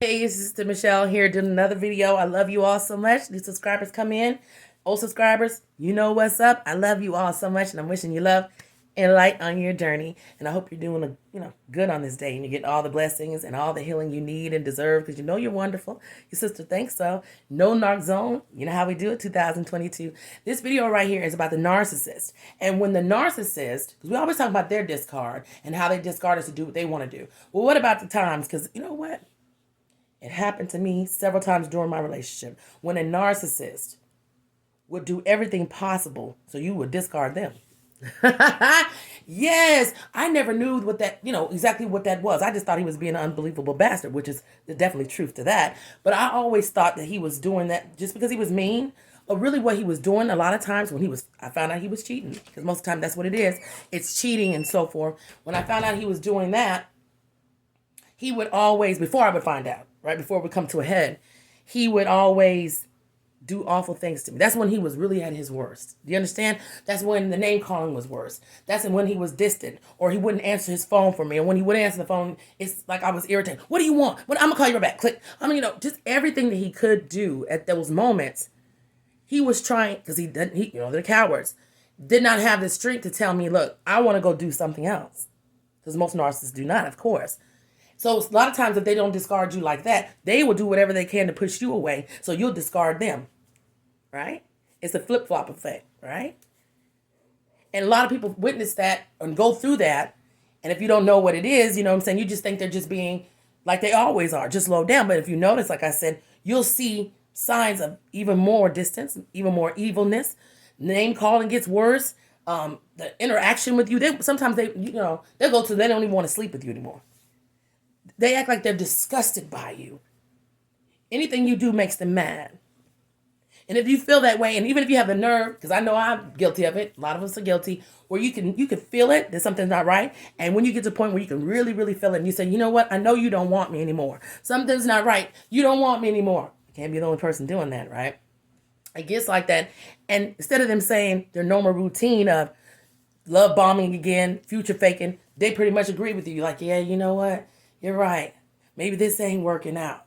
Hey, it's Sister Michelle here doing another video. I love you all so much. New subscribers come in. Old subscribers, you know what's up. I love you all so much, and I'm wishing you love and light on your journey. And I hope you're doing good on this day, and you get all the blessings and all the healing you need and deserve, because you know you're wonderful. Your sister thinks so. No narc zone. You know how we do it. 2022. This video right here is about the narcissist, and when the narcissist, because we always talk about their discard and how they discard us to do what they want to do. Well, what about the times? Because you know what? It happened to me several times during my relationship when a narcissist would do everything possible so you would discard them. Yes, I never knew what that, exactly what that was. I just thought he was being an unbelievable bastard, which is definitely truth to that. But I always thought that he was doing that just because he was mean. But really what he was doing a lot of times I found out he was cheating, because most of the time that's what it is. It's cheating and so forth. When I found out he was doing that, he would always, before I would find out, right before it would come to a head, he would always do awful things to me. That's when he was really at his worst. Do you understand? That's when the name calling was worse. That's when he was distant, or he wouldn't answer his phone for me. And when he would answer the phone, it's like I was irritated. What do you want? I'm gonna call you right back. Click. Just everything that he could do at those moments, he was trying, because they're cowards, did not have the strength to tell me, look, I want to go do something else. Because most narcissists do not, of course. So a lot of times if they don't discard you like that, they will do whatever they can to push you away, so you'll discard them, right? It's a flip-flop effect, right? And a lot of people witness that and go through that, and if you don't know what it is, you just think they're just being like they always are, just low down. But if you notice, like I said, you'll see signs of even more distance, even more evilness. Name calling gets worse. The interaction with you, sometimes they go to, they don't even want to sleep with you anymore. They act like they're disgusted by you. Anything you do makes them mad. And if you feel that way, and even if you have the nerve, because I know I'm guilty of it, a lot of us are guilty, where you can feel it, that something's not right. And when you get to the point where you can really, really feel it, and you say, you know what, I know you don't want me anymore. Something's not right. You don't want me anymore. You can't be the only person doing that, right? It gets like that. And instead of them saying their normal routine of love bombing again, future faking, they pretty much agree with you. Like, yeah, you know what? You're right. Maybe this ain't working out.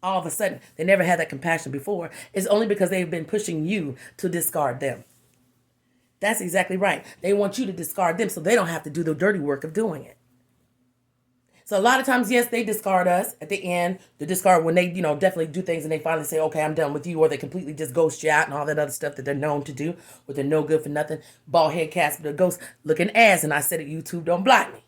All of a sudden, they never had that compassion before. It's only because they've been pushing you to discard them. That's exactly right. They want you to discard them so they don't have to do the dirty work of doing it. So a lot of times, yes, they discard us at the end. They discard when they, definitely do things and they finally say, okay, I'm done with you. Or they completely just ghost you out and all that other stuff that they're known to do. Or they're no good for nothing. Bald head cats, but a ghost looking ass. And I said it, YouTube, don't block me.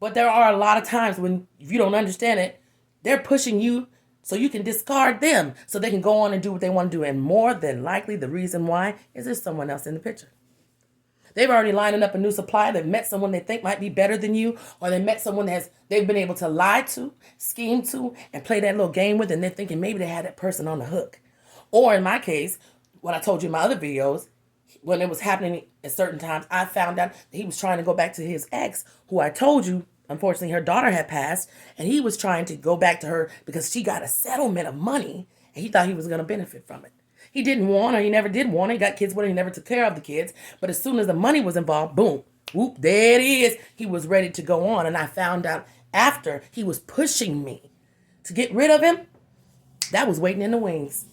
But there are a lot of times when, if you don't understand it, they're pushing you so you can discard them so they can go on and do what they want to do. And more than likely, the reason why is there's someone else in the picture. They've already lining up a new supply. They've met someone they think might be better than you, or they met someone they've been able to lie to, scheme to, and play that little game with, and they're thinking maybe they had that person on the hook. Or in my case, what I told you in my other videos, when it was happening at certain times, I found out that he was trying to go back to his ex, who I told you, unfortunately, her daughter had passed, and he was trying to go back to her because she got a settlement of money, and he thought he was going to benefit from it. He didn't want her. He never did want her. He got kids with her. He never took care of the kids. But as soon as the money was involved, boom, whoop, there it is. He was ready to go on, and I found out after he was pushing me to get rid of him, that was waiting in the wings.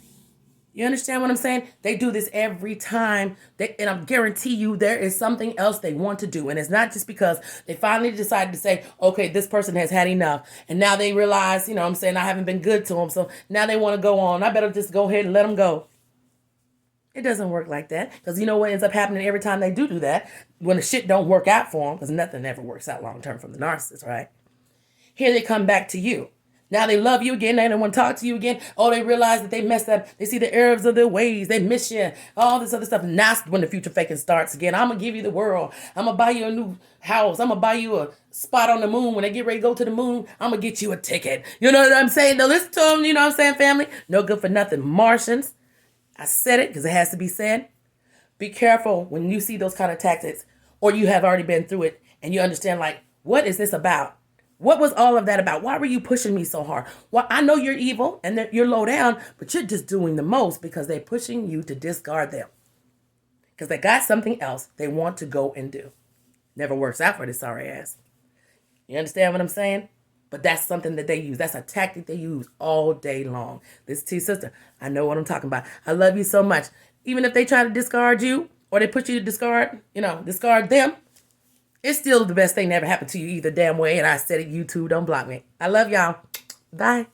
You understand what I'm saying? They do this every time. And I guarantee you there is something else they want to do. And it's not just because they finally decided to say, okay, this person has had enough. And now they realize, I haven't been good to them. So now they want to go on. I better just go ahead and let them go. It doesn't work like that. Because you know what ends up happening every time they do that? When the shit don't work out for them, because nothing ever works out long term from the narcissist, right? Here they come back to you. Now they love you again. They don't want to talk to you again. Oh, they realize that they messed up. They see the errors of their ways. They miss you. All this other stuff. And that's when the future faking starts again. I'm going to give you the world. I'm going to buy you a new house. I'm going to buy you a spot on the moon. When they get ready to go to the moon, I'm going to get you a ticket. You know what I'm saying? Now listen to them. You know what I'm saying, family? No good for nothing. Martians. I said it because it has to be said. Be careful when you see those kind of tactics, or you have already been through it and you understand, like, what is this about? What was all of that about? Why were you pushing me so hard? Well, I know you're evil and that you're low down, but you're just doing the most because they're pushing you to discard them. Because they got something else they want to go and do. Never works out for this sorry ass. You understand what I'm saying? But that's something that they use. That's a tactic they use all day long. This T sister, I know what I'm talking about. I love you so much. Even if they try to discard you or they put you to discard them, it's still the best thing that ever happened to you either damn way. And I said it, YouTube, don't block me. I love y'all. Bye.